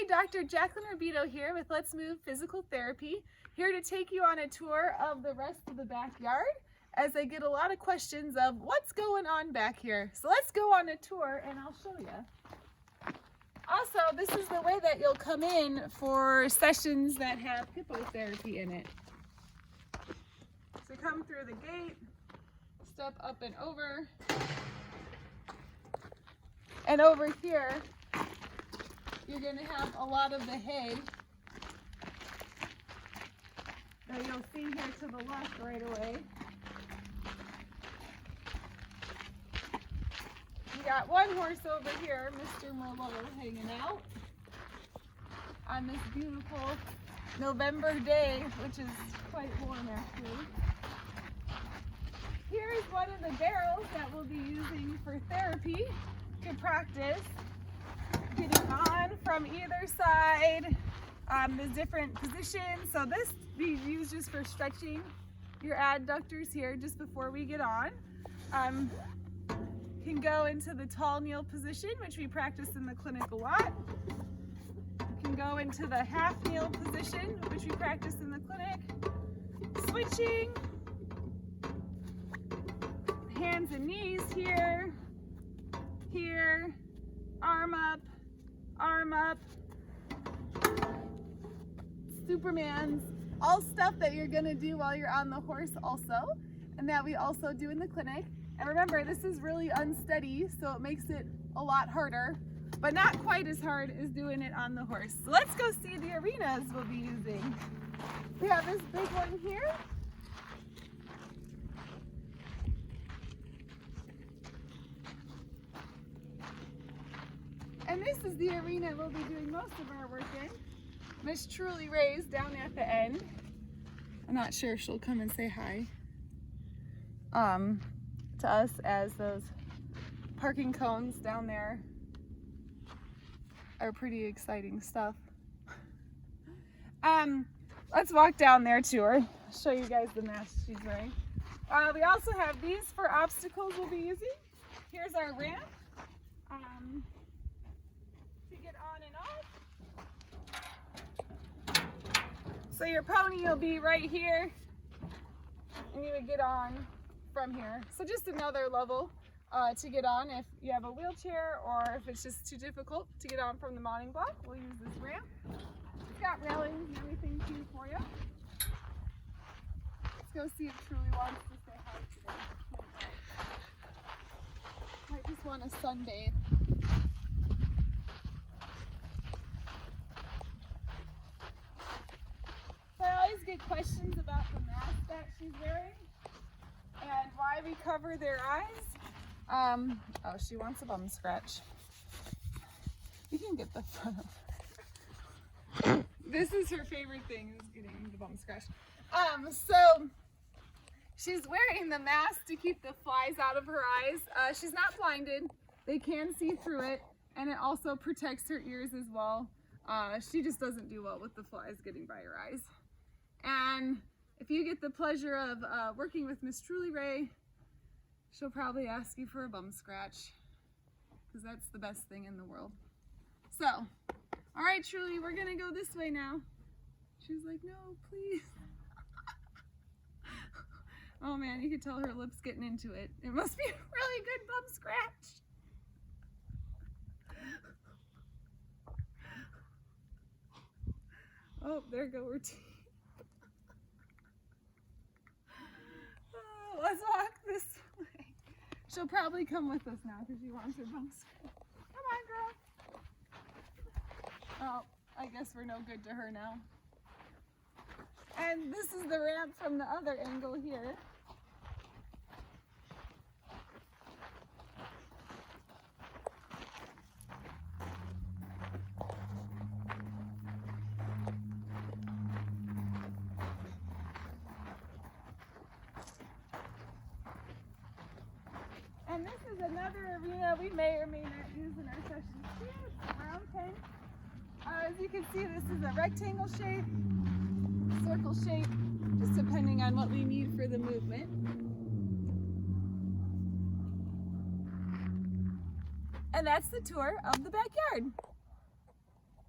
Dr. Jaclyn here with Let's Move Physical Therapy, here to take you on a tour of the rest of the backyard as I get a lot of questions of what's going on back here. So let's go on a tour and I'll show you. Also, this is the way that you'll come in for sessions that have hippotherapy in it. So come through the gate, step up and over here you're going to have a lot of the hay that you'll see here to the left right away. You got one horse over here, Mr. Merlot, hanging out on this beautiful November day, which is quite warm actually. Here is one of the barrels that we'll be using for therapy to practice getting on from either side, the different positions. So this we use just for stretching your adductors here just before we get on. Can go into the tall kneel position, which we practice in the clinic a lot. You can go into the half kneel position, which we practice in the clinic. Switching. Hands and knees here, here, arm up, Supermans, all stuff that you're gonna do while you're on the horse also, and that we also do in the clinic. And remember, this is really unsteady, so it makes it a lot harder, but not quite as hard as doing it on the horse. So let's go see the arenas we'll be using. We have this big one here. And this is the arena we'll be doing most of our work in. Miss Truly Ray's down at the end. I'm not sure if she'll come and say hi to us, as those parking cones down there are pretty exciting stuff. Let's walk down there to her. Show you guys the mask she's wearing. We also have these for obstacles we'll be using. Here's our ramp. So your pony will be right here, and you would get on from here. So just another level to get on if you have a wheelchair, or if it's just too difficult to get on from the mounting block, we'll use this ramp. It's got railings and everything too for you. Let's go see if Truly wants to say hi today. Might just want to sunbathe. I always get questions about the mask that she's wearing and why we cover their eyes. Oh, she wants a bum scratch. You can get the front of her. This is her favorite thing, is getting the bum scratch. So she's wearing the mask to keep the flies out of her eyes. She's not blinded. They can see through it, and it also protects her ears as well. She just doesn't do well with the flies getting by her eyes. And if you get the pleasure of working with Miss Truly Ray, she'll probably ask you for a bum scratch, because that's the best thing in the world. So, all right, Truly, we're gonna go this way now. She's like, no, please. Oh man, you can tell her lips getting into it. It must be a really good bum scratch. Oh, there go her teeth. Let's walk this way. She'll probably come with us now because she wants her bum scratch. Come on, girl. Oh, I guess we're no good to her now. And this is the ramp from the other angle here. And this is another arena we may or may not use in our sessions too. It's a round pen. As you can see, this is a rectangle shape, circle shape, just depending on what we need for the movement. And that's the tour of the backyard.